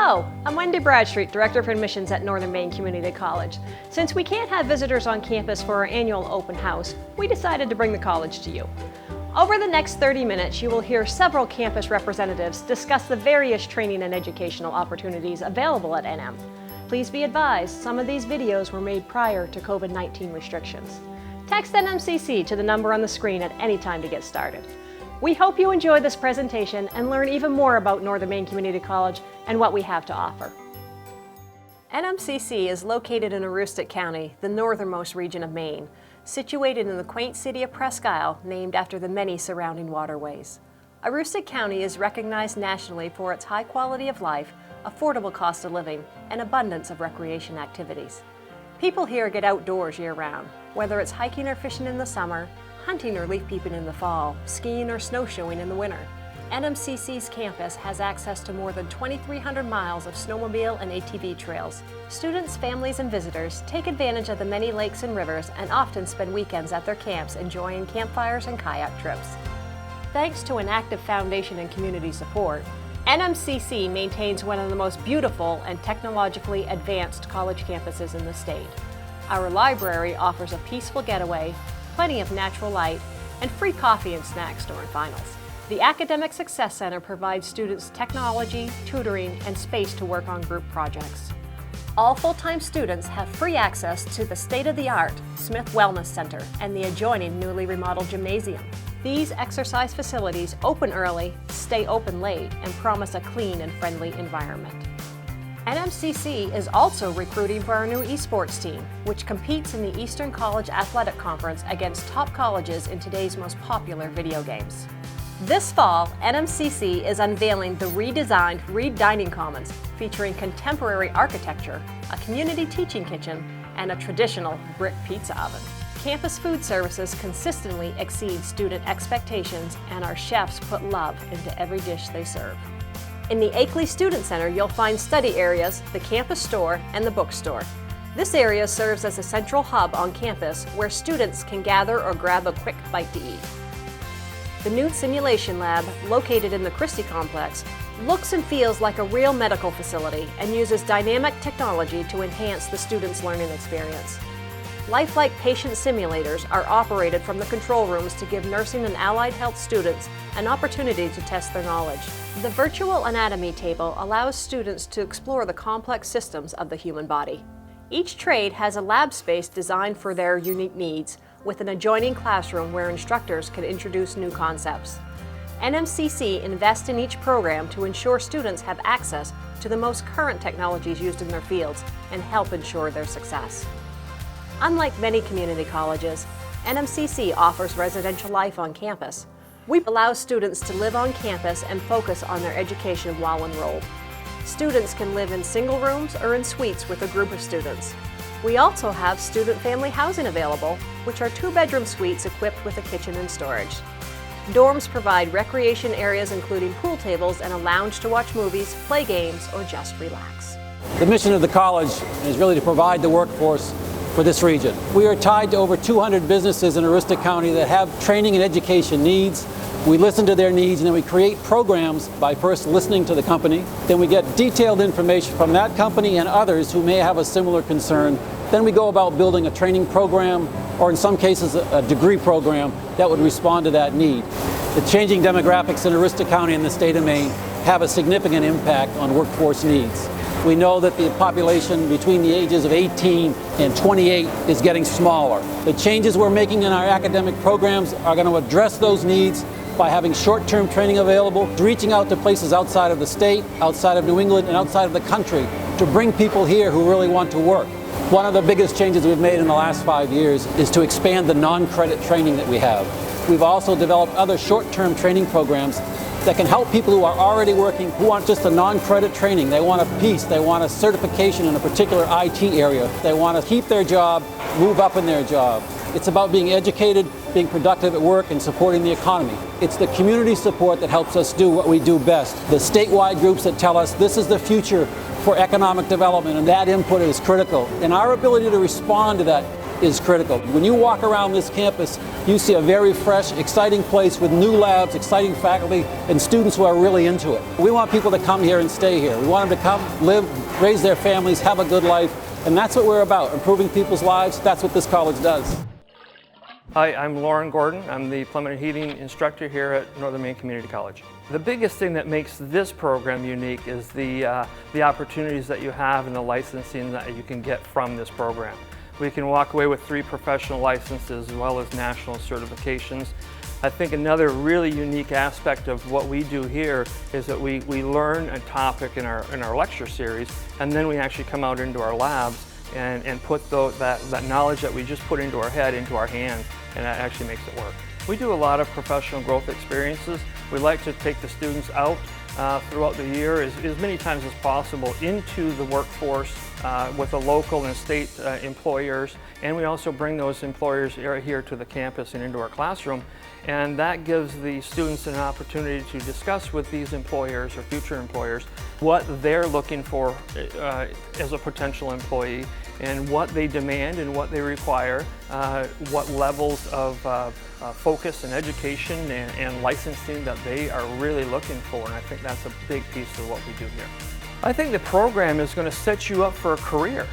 Hello, I'm Wendy Bradstreet, Director of Admissions at Northern Maine Community College. Since we can't have visitors on campus for our annual open house, we decided to bring the college to you. Over the next 30 minutes, you will hear several campus representatives discuss the various training and educational opportunities available at NM. Please be advised, some of these videos were made prior to COVID-19 restrictions. Text NMCC to the number on the screen at any time to get started. We hope you enjoy this presentation and learn even more about Northern Maine Community College and what we have to offer. NMCC is located in Aroostook County, the northernmost region of Maine, situated in the quaint city of Presque Isle, named after the many surrounding waterways. Aroostook County is recognized nationally for its high quality of life, affordable cost of living, and abundance of recreation activities. People here get outdoors year-round, whether it's hiking or fishing in the summer, hunting or leaf peeping in the fall, skiing or snowshoeing in the winter. NMCC's campus has access to more than 2,300 miles of snowmobile and ATV trails. Students, families, and visitors take advantage of the many lakes and rivers and often spend weekends at their camps enjoying campfires and kayak trips. Thanks to an active foundation and community support, NMCC maintains one of the most beautiful and technologically advanced college campuses in the state. Our library offers a peaceful getaway, plenty of natural light, and free coffee and snacks during finals. The Academic Success Center provides students technology, tutoring, and space to work on group projects. All full-time students have free access to the state-of-the-art Smith Wellness Center and the adjoining newly remodeled gymnasium. These exercise facilities open early, stay open late, and promise a clean and friendly environment. NMCC is also recruiting for our new esports team, which competes in the Eastern College Athletic Conference against top colleges in today's most popular video games. This fall, NMCC is unveiling the redesigned Reed Dining Commons, featuring contemporary architecture, a community teaching kitchen, and a traditional brick pizza oven. Campus food services consistently exceed student expectations, and our chefs put love into every dish they serve. In the Akeley Student Center, you'll find study areas, the campus store, and the bookstore. This area serves as a central hub on campus where students can gather or grab a quick bite to eat. The new simulation lab, located in the Christie Complex, looks and feels like a real medical facility and uses dynamic technology to enhance the students' learning experience. Lifelike patient simulators are operated from the control rooms to give nursing and allied health students an opportunity to test their knowledge. The virtual anatomy table allows students to explore the complex systems of the human body. Each trade has a lab space designed for their unique needs, with an adjoining classroom where instructors can introduce new concepts. NMCC invests in each program to ensure students have access to the most current technologies used in their fields and help ensure their success. Unlike many community colleges, NMCC offers residential life on campus. We allow students to live on campus and focus on their education while enrolled. Students can live in single rooms or in suites with a group of students. We also have student family housing available, which are 2-bedroom suites equipped with a kitchen and storage. Dorms provide recreation areas including pool tables and a lounge to watch movies, play games, or just relax. The mission of the college is really to provide the workforce for this region. We are tied to over 200 businesses in Aroostook County that have training and education needs. We listen to their needs, and then we create programs by first listening to the company. Then we get detailed information from that company and others who may have a similar concern. Then we go about building a training program, or in some cases a degree program that would respond to that need. The changing demographics in Aroostook County and the state of Maine have a significant impact on workforce needs. We know that the population between the ages of 18 and 28 is getting smaller. The changes we're making in our academic programs are going to address those needs by having short-term training available, reaching out to places outside of the state, outside of New England, and outside of the country to bring people here who really want to work. One of the biggest changes we've made in the last 5 years is to expand the non-credit training that we have. We've also developed other short-term training programs that can help people who are already working, who want just a non-credit training. They want a piece, they want a certification in a particular IT area. They want to keep their job, move up in their job. It's about being educated, being productive at work, and supporting the economy. It's the community support that helps us do what we do best. The statewide groups that tell us this is the future for economic development, and that input is critical. And our ability to respond to that is critical. When you walk around this campus, you see a very fresh, exciting place with new labs, exciting faculty, and students who are really into it. We want people to come here and stay here. We want them to come, live, raise their families, have a good life, and that's what we're about, improving people's lives. That's what this college does. Hi, I'm Lauren Gordon. I'm the plumbing and heating instructor here at Northern Maine Community College. The biggest thing that makes this program unique is the opportunities that you have and the licensing that you can get from this program. We can walk away with 3 professional licenses as well as national certifications. I think another really unique aspect of what we do here is that we learn a topic in our lecture series, and then we actually come out into our labs and put that knowledge that we just put into our head into our hands, and that actually makes it work. We do a lot of professional growth experiences. We like to take the students out throughout the year as many times as possible into the workforce with the local and state employers, and we also bring those employers here to the campus and into our classroom, and that gives the students an opportunity to discuss with these employers or future employers what they're looking for as a potential employee and what they demand and what they require, what levels of focus and education and licensing that they are really looking for, and I think that's a big piece of what we do here. I think the program is going to set you up for a career,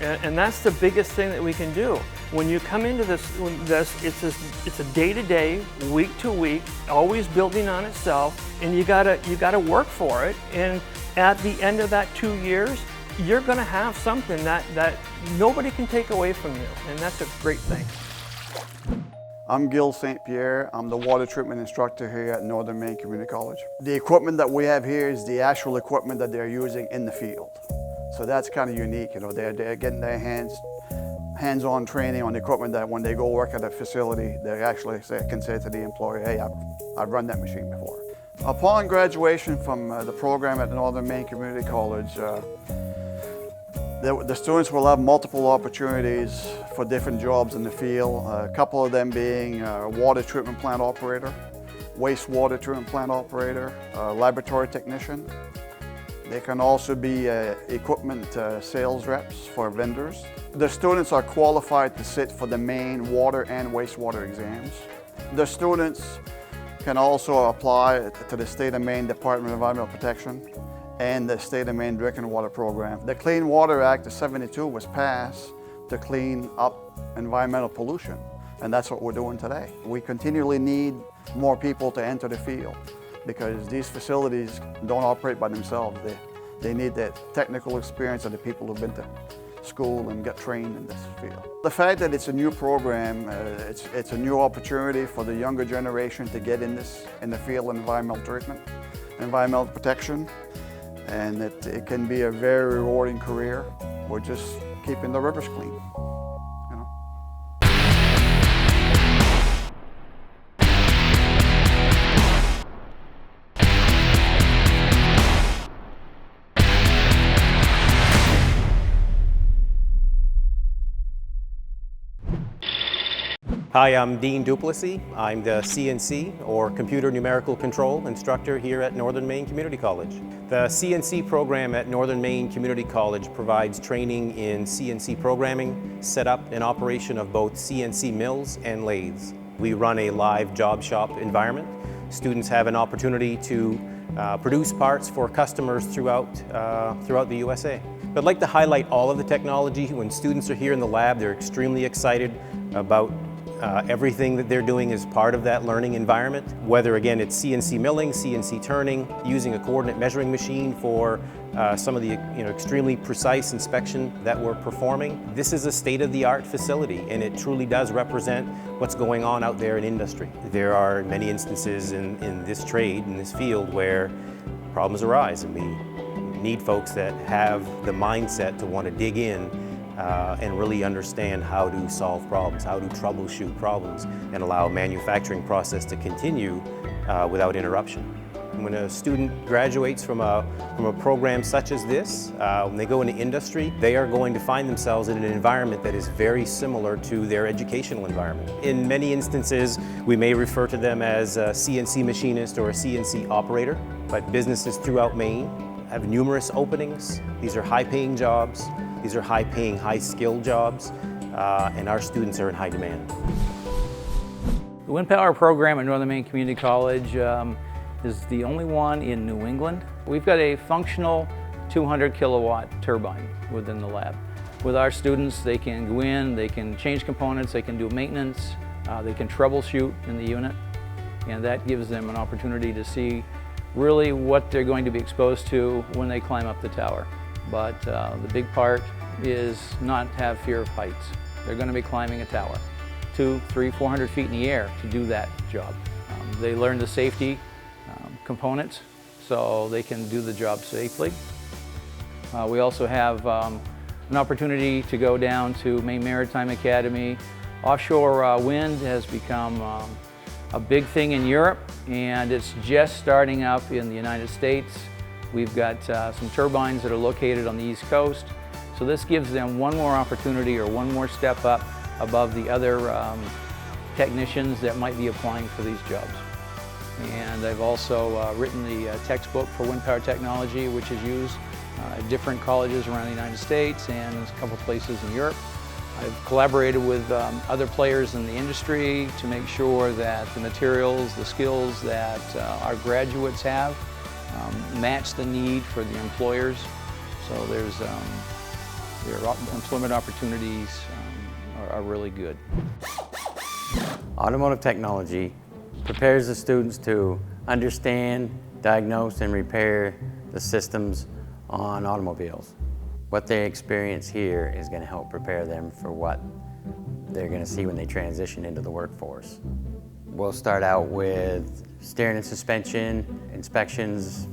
and that's the biggest thing that we can do. When you come into this it's a day-to-day, week-to-week, always building on itself, and you gotta work for it. And at the end of that 2 years, you're going to have something that nobody can take away from you, and that's a great thing. I'm Gil St. Pierre. I'm the water treatment instructor here at Northern Maine Community College. The equipment that we have here is the actual equipment that they're using in the field. So that's kind of unique, you know, they're getting their hands-on training on the equipment that when they go work at a facility, they actually can say to the employer, hey, I've run that machine before. Upon graduation from the program at Northern Maine Community College, the students will have multiple opportunities for different jobs in the field, a couple of them being water treatment plant operator, wastewater treatment plant operator, laboratory technician. They can also be equipment sales reps for vendors. The students are qualified to sit for the Maine water and wastewater exams. The students can also apply to the State of Maine Department of Environmental Protection and the State of Maine Drinking Water Program. The Clean Water Act of '72 was passed to clean up environmental pollution, and that's what we're doing today. We continually need more people to enter the field because these facilities don't operate by themselves. They need that technical experience of the people who've been to school and get trained in this field. The fact that it's a new program, it's a new opportunity for the younger generation to get in the field of environmental treatment, environmental protection, and it can be a very rewarding career. We're just keeping the rivers clean. You know? Hi, I'm Dean Duplessis. I'm the CNC, or Computer Numerical Control instructor here at Northern Maine Community College. The CNC program at Northern Maine Community College provides training in CNC programming, setup and operation of both CNC mills and lathes. We run a live job shop environment. Students have an opportunity to produce parts for customers throughout the USA. I'd like to highlight all of the technology. When students are here in the lab, they're extremely excited about everything that they're doing is part of that learning environment, whether again it's CNC milling, CNC turning, using a coordinate measuring machine for some of the extremely precise inspection that we're performing. This is a state-of-the-art facility, and it truly does represent what's going on out there in industry. There are many instances in this trade, in this field, where problems arise, and we need folks that have the mindset to want to dig in and really understand how to solve problems, how to troubleshoot problems, and allow a manufacturing process to continue without interruption. When a student graduates from a program such as this, when they go into industry, they are going to find themselves in an environment that is very similar to their educational environment. In many instances, we may refer to them as a CNC machinist or a CNC operator, but businesses throughout Maine have numerous openings. These are high-paying jobs. These are high-paying, high-skilled jobs. and our students are in high demand. The wind power program at Northern Maine Community College is the only one in New England. We've got a functional 200 kilowatt turbine within the lab. With our students, they can go in, they can change components, they can do maintenance, they can troubleshoot in the unit, and that gives them an opportunity to see really what they're going to be exposed to when they climb up the tower. But the big part is not have fear of heights. They're going to be climbing a tower, 200, 300, 400 feet in the air to do that job. They learn the safety components so they can do the job safely. We also have an opportunity to go down to Maine Maritime Academy. Offshore wind has become a big thing in Europe, and it's just starting up in the United States. We've got some turbines that are located on the East Coast, so this gives them one more opportunity or one more step up above the other technicians that might be applying for these jobs. And I've also written the textbook for wind power technology, which is used at different colleges around the United States and a couple places in Europe. I've collaborated with other players in the industry to make sure that the materials, the skills that our graduates have match the need for the employers. So their employment opportunities are really good. Automotive technology prepares the students to understand, diagnose, and repair the systems on automobiles. What they experience here is going to help prepare them for what they're going to see when they transition into the workforce. We'll start out with steering and suspension, inspections,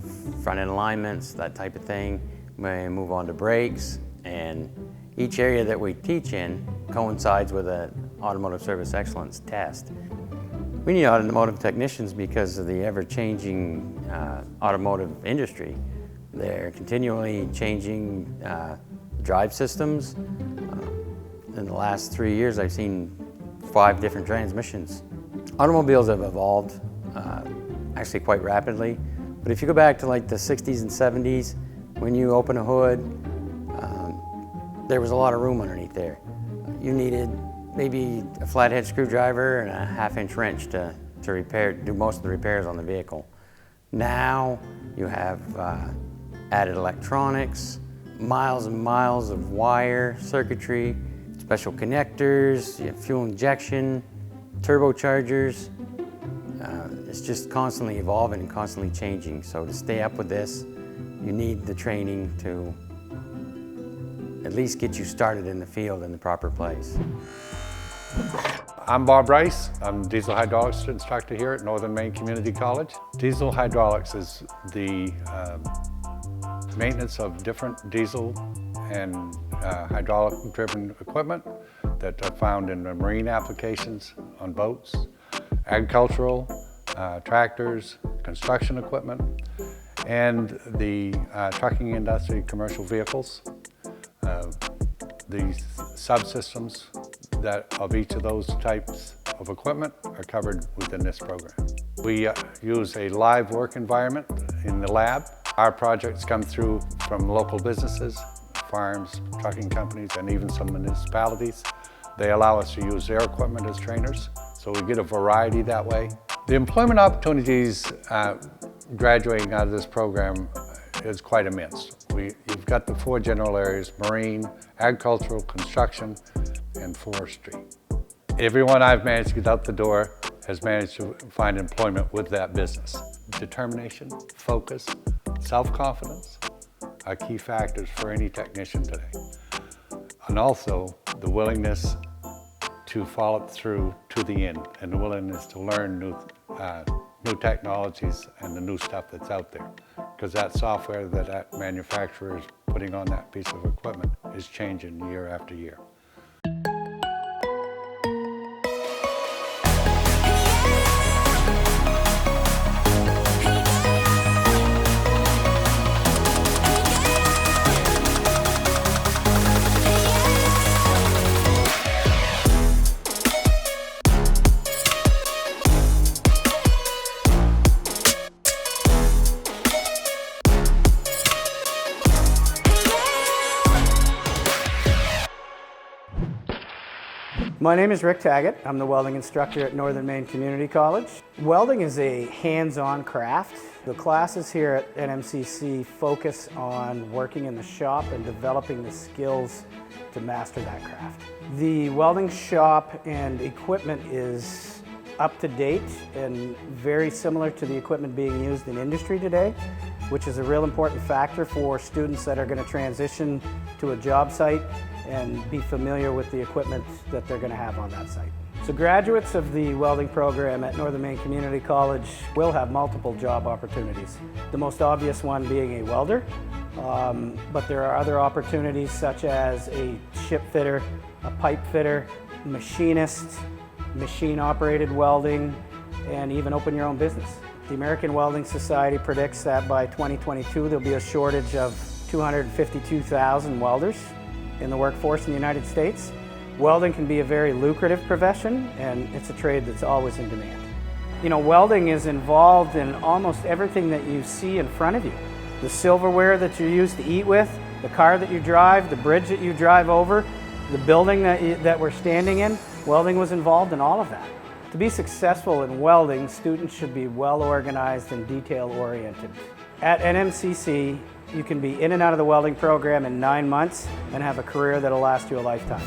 front-end alignments, that type of thing. We move on to brakes, and each area that we teach in coincides with an automotive service excellence test. We need automotive technicians because of the ever-changing automotive industry. They're continually changing drive systems. In the last 3 years, I've seen 5 different transmissions. Automobiles have evolved actually quite rapidly, but if you go back to like the 60s and 70s, when you open a hood, there was a lot of room underneath there. You needed maybe a flathead screwdriver and a 1/2-inch wrench to do most of the repairs on the vehicle. Now you have added electronics, miles and miles of wire, circuitry, special connectors, you have fuel injection, turbochargers. It's just constantly evolving and constantly changing. So to stay up with this, you need the training to at least get you started in the field in the proper place. I'm Bob Rice. I'm diesel hydraulics instructor here at Northern Maine Community College. Diesel hydraulics is the maintenance of different diesel and hydraulic-driven equipment that are found in the marine applications on boats, agricultural, tractors, construction equipment, and the trucking industry, commercial vehicles. The subsystems of each of those types of equipment are covered within this program. We use a live work environment in the lab. Our projects come through from local businesses, farms, trucking companies, and even some municipalities. They allow us to use their equipment as trainers, so we get a variety that way. The employment opportunities graduating out of this program is quite immense. You've got the 4 general areas: marine, agricultural, construction, and forestry. Everyone I've managed to get out the door has managed to find employment with that business. Determination, focus, self-confidence are key factors for any technician today. And also the willingness to follow through to the end, and the willingness to learn new technologies and the new stuff that's out there. Because that software that manufacturer is putting on that piece of equipment is changing year after year. My name is Rick Taggett. I'm the welding instructor at Northern Maine Community College. Welding is a hands-on craft. The classes here at NMCC focus on working in the shop and developing the skills to master that craft. The welding shop and equipment is up to date and very similar to the equipment being used in industry today, which is a real important factor for students that are going to transition to a job site and be familiar with the equipment that they're going to have on that site. So graduates of the welding program at Northern Maine Community College will have multiple job opportunities. The most obvious one being a welder, but there are other opportunities such as a ship fitter, a pipe fitter, machinist, machine-operated welding, and even open your own business. The American Welding Society predicts that by 2022 there'll be a shortage of 252,000 welders in the workforce in the United States. Welding can be a very lucrative profession, and it's a trade that's always in demand. You know, welding is involved in almost everything that you see in front of you. The silverware that you use to eat with, the car that you drive, the bridge that you drive over, the building that we're standing in, welding was involved in all of that. To be successful in welding, students should be well organized and detail-oriented. At NMCC, you can be in and out of the welding program in 9 months and have a career that'll last you a lifetime.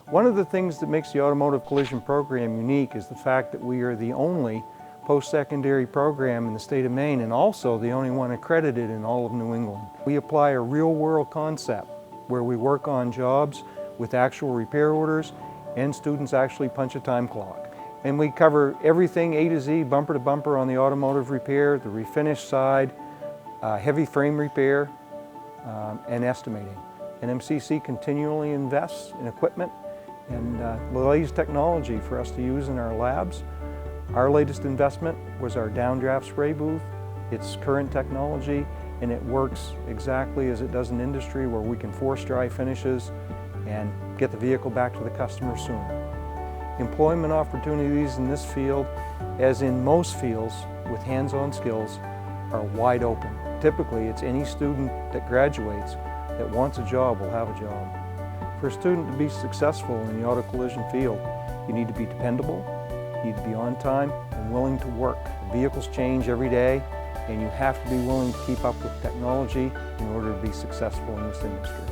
One of the things that makes the automotive collision program unique is the fact that we are the only post-secondary program in the state of Maine and also the only one accredited in all of New England. We apply a real-world concept where we work on jobs with actual repair orders and students actually punch a time clock. And we cover everything A to Z, bumper to bumper on the automotive repair, the refinish side, heavy frame repair, and estimating. NMCC continually invests in equipment and the latest technology for us to use in our labs. Our latest investment was our downdraft spray booth. It's current technology and it works exactly as it does in industry, where we can force dry finishes and get the vehicle back to the customer sooner. Employment opportunities in this field, as in most fields with hands-on skills, are wide open. Typically, it's any student that graduates that wants a job will have a job. For a student to be successful in the auto collision field, you need to be dependable, you need to be on time, and willing to work. Vehicles change every day, and you have to be willing to keep up with technology in order to be successful in this industry.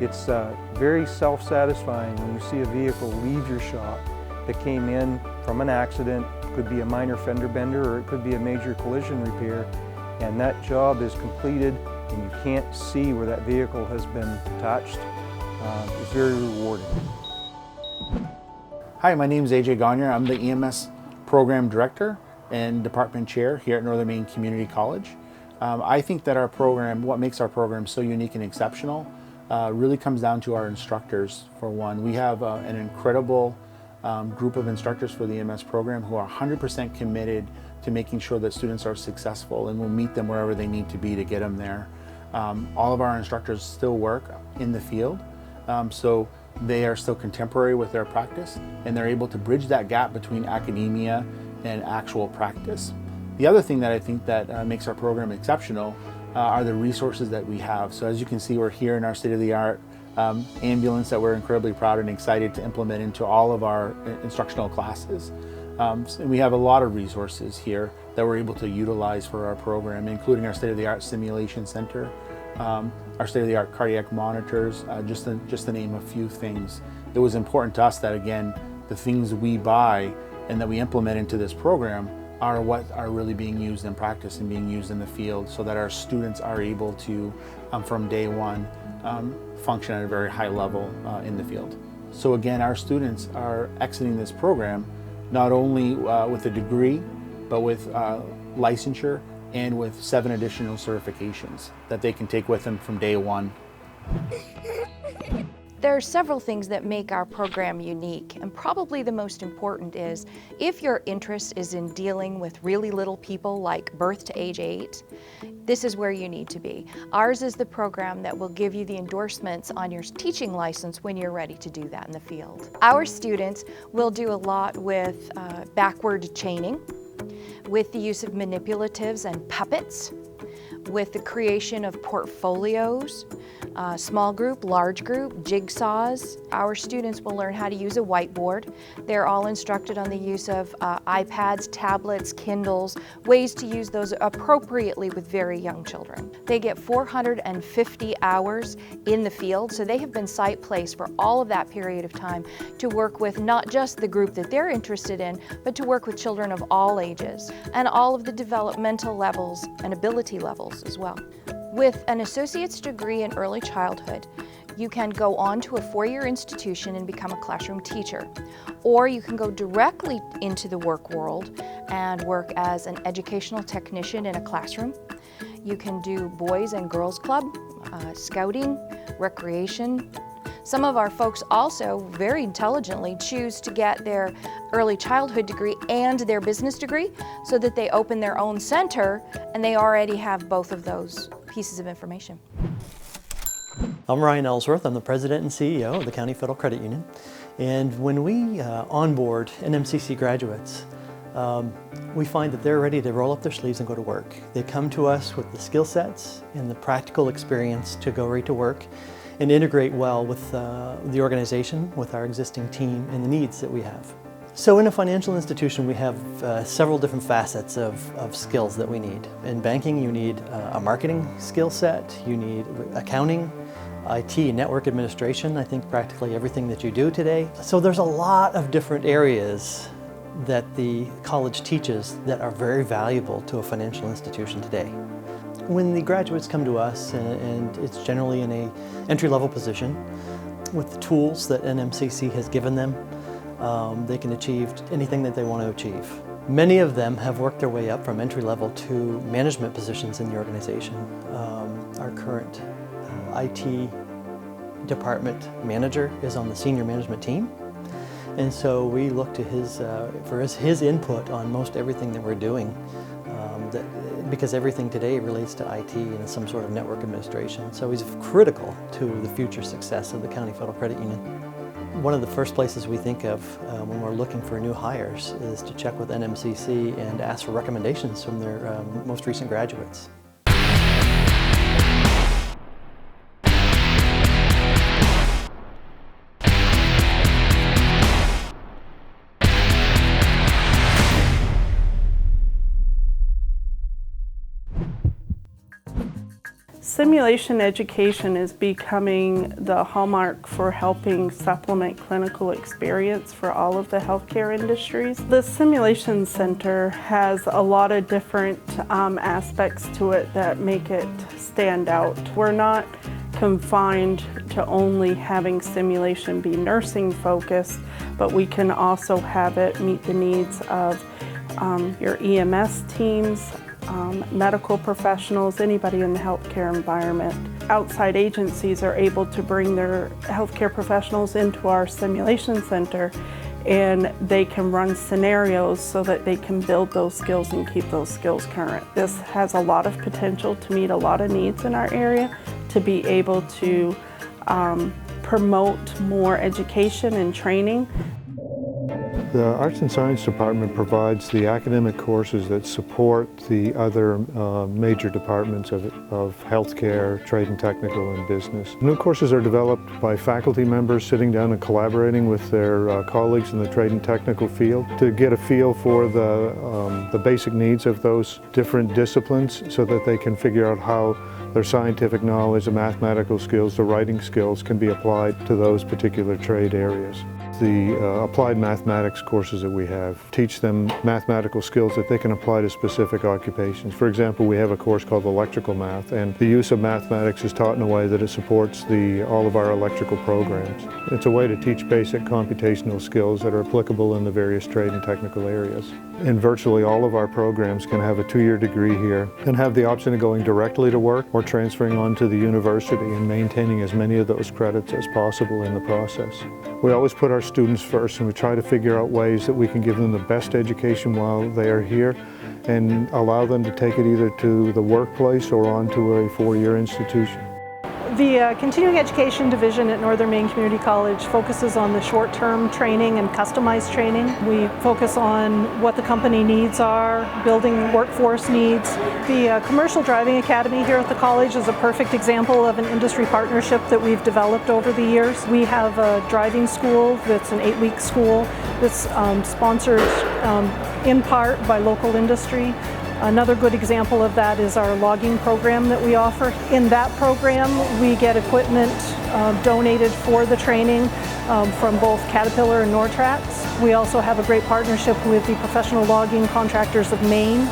It's very self-satisfying when you see a vehicle leave your shop that came in from an accident. It could be a minor fender bender or it could be a major collision repair, and that job is completed and you can't see where that vehicle has been touched. It's very rewarding. Hi, my name is AJ Gagner. I'm the EMS Program Director and Department Chair here at Northern Maine Community College. I think that our program, what makes our program so unique and exceptional, really comes down to our instructors, for one. We have an incredible group of instructors for the EMS program who are 100% committed to making sure that students are successful, and we'll meet them wherever they need to be to get them there. All of our instructors still work in the field, so they are still contemporary with their practice, and they're able to bridge that gap between academia and actual practice. The other thing that I think that makes our program exceptional are the resources that we have. So as you can see, we're here in our state-of-the-art ambulance that we're incredibly proud and excited to implement into all of our instructional classes. And we have a lot of resources here that we're able to utilize for our program, including our state-of-the-art simulation center, our state-of-the-art cardiac monitors, just to name a few things. It was important to us that, again, the things we buy and that we implement into this program are what are really being used in practice and being used in the field, so that our students are able to, from day one, function at a very high level in the field. So again, our students are exiting this program not only with a degree, but with licensure and with 7 additional certifications that they can take with them from day one. There are several things that make our program unique, and probably the most important is if your interest is in dealing with really little people like birth to age 8, this is where you need to be. Ours is the program that will give you the endorsements on your teaching license when you're ready to do that in the field. Our students will do a lot with backward chaining, with the use of manipulatives and puppets, with the creation of portfolios, small group, large group, jigsaws. Our students will learn how to use a whiteboard. They're all instructed on the use of iPads, tablets, Kindles, ways to use those appropriately with very young children. They get 450 hours in the field, so they have been site placed for all of that period of time to work with not just the group that they're interested in, but to work with children of all ages and all of the developmental levels and ability levels as well. With an associate's degree in early childhood, you can go on to a four-year institution and become a classroom teacher. Or you can go directly into the work world and work as an educational technician in a classroom. You can do Boys and Girls Club, scouting, recreation. Some of our folks also very intelligently choose to get their early childhood degree and their business degree so that they open their own center and they already have both of those pieces of information. I'm Ryan Ellsworth. I'm the President and CEO of the County Federal Credit Union. And when we onboard NMCC graduates, we find that they're ready to roll up their sleeves and go to work. They come to us with the skill sets and the practical experience to go right to work and integrate well with the organization, with our existing team and the needs that we have. So in a financial institution, we have several different facets of skills that we need. In banking, you need a marketing skill set, you need accounting, IT, network administration, I think practically everything that you do today. So there's a lot of different areas that the college teaches that are very valuable to a financial institution today. When the graduates come to us, and it's generally in an entry-level position, with the tools that NMCC has given them, they can achieve anything that they want to achieve. Many of them have worked their way up from entry-level to management positions in the organization. Our current IT department manager is on the senior management team, and so we look to his input on most everything that we're doing. Because everything today relates to IT and some sort of network administration. So he's critical to the future success of the County Federal Credit Union. One of the first places we think of when we're looking for new hires is to check with NMCC and ask for recommendations from their most recent graduates. Simulation education is becoming the hallmark for helping supplement clinical experience for all of the healthcare industries. The Simulation Center has a lot of different aspects to it that make it stand out. We're not confined to only having simulation be nursing focused, but we can also have it meet the needs of your EMS teams, medical professionals, anybody in the healthcare environment. Outside agencies are able to bring their healthcare professionals into our simulation center, and they can run scenarios so that they can build those skills and keep those skills current. This has a lot of potential to meet a lot of needs in our area, to be able to promote more education and training. The Arts and Science Department provides the academic courses that support the other major departments of healthcare, trade and technical, and business. New courses are developed by faculty members sitting down and collaborating with their colleagues in the trade and technical field to get a feel for the basic needs of those different disciplines so that they can figure out how their scientific knowledge, the mathematical skills, the writing skills can be applied to those particular trade areas. The applied mathematics courses that we have teach them mathematical skills that they can apply to specific occupations. For example, we have a course called electrical math, and the use of mathematics is taught in a way that it supports all of our electrical programs. It's a way to teach basic computational skills that are applicable in the various trade and technical areas. And virtually all of our programs can have a 2-year degree here and have the option of going directly to work or transferring on to the university and maintaining as many of those credits as possible in the process. We always put our students first, and we try to figure out ways that we can give them the best education while they are here and allow them to take it either to the workplace or onto a 4-year institution. The Continuing Education Division at Northern Maine Community College focuses on the short-term training and customized training. We focus on what the company needs are, building workforce needs. The Commercial Driving Academy here at the college is a perfect example of an industry partnership that we've developed over the years. We have a driving school that's an 8-week school that's sponsored in part by local industry. Another good example of that is our logging program that we offer. In that program, we get equipment donated for the training from both Caterpillar and Nortrax. We also have a great partnership with the Professional Logging Contractors of Maine.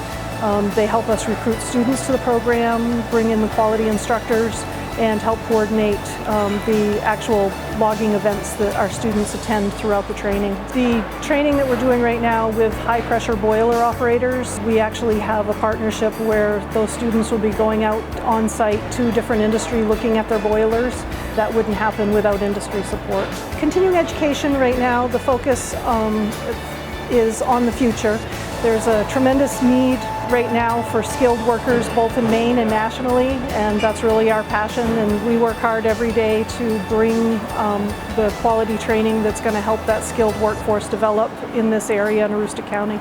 They help us recruit students to the program, bring in the quality instructors, and help coordinate the actual logging events that our students attend throughout the training. The training that we're doing right now with high-pressure boiler operators, we actually have a partnership where those students will be going out on site to different industry looking at their boilers. That wouldn't happen without industry support. Continuing education right now, the focus is on the future. There's a tremendous need right now for skilled workers both in Maine and nationally, and that's really our passion, and we work hard every day to bring the quality training that's going to help that skilled workforce develop in this area in Aroostook County.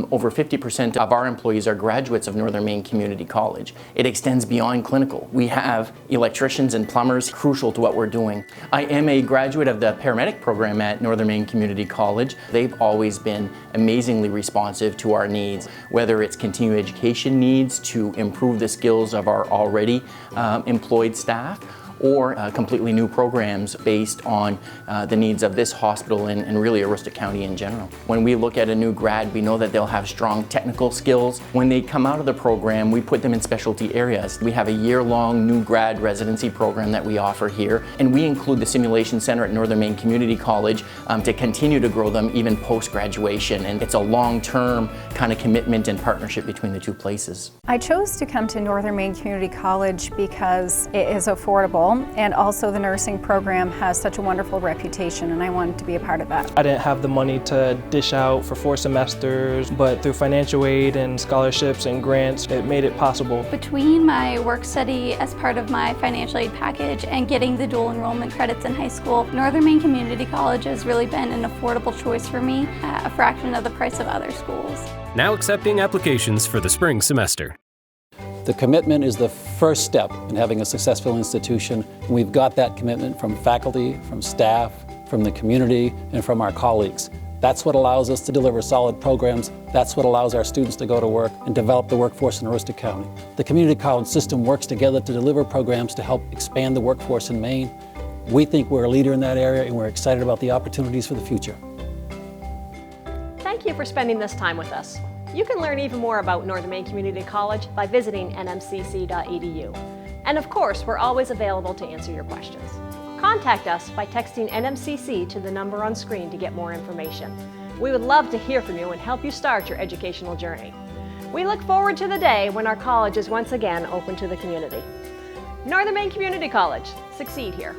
Over 50% of our employees are graduates of Northern Maine Community College. It extends beyond clinical. We have electricians and plumbers crucial to what we're doing. I am a graduate of the paramedic program at Northern Maine Community College. They've always been amazingly responsive to our needs, whether it's continuing education needs to improve the skills of our already employed staff, or completely new programs based on the needs of this hospital and really Aroostook County in general. When we look at a new grad, we know that they'll have strong technical skills. When they come out of the program, we put them in specialty areas. We have a year-long new grad residency program that we offer here, and we include the Simulation Center at Northern Maine Community College to continue to grow them even post-graduation, and it's a long-term kind of commitment and partnership between the two places. I chose to come to Northern Maine Community College because it is affordable, and also the nursing program has such a wonderful reputation, and I wanted to be a part of that. I didn't have the money to dish out for 4 semesters, but through financial aid and scholarships and grants, it made it possible. Between my work study as part of my financial aid package and getting the dual enrollment credits in high school, Northern Maine Community College has really been an affordable choice for me at a fraction of the price of other schools. Now accepting applications for the spring semester. The commitment is the first step in having a successful institution, and we've got that commitment from faculty, from staff, from the community, and from our colleagues. That's what allows us to deliver solid programs. That's what allows our students to go to work and develop the workforce in Aroostook County. The community college system works together to deliver programs to help expand the workforce in Maine. We think we're a leader in that area, and we're excited about the opportunities for the future. Thank you for spending this time with us. You can learn even more about Northern Maine Community College by visiting nmcc.edu. And of course, we're always available to answer your questions. Contact us by texting NMCC to the number on screen to get more information. We would love to hear from you and help you start your educational journey. We look forward to the day when our college is once again open to the community. Northern Maine Community College, succeed here.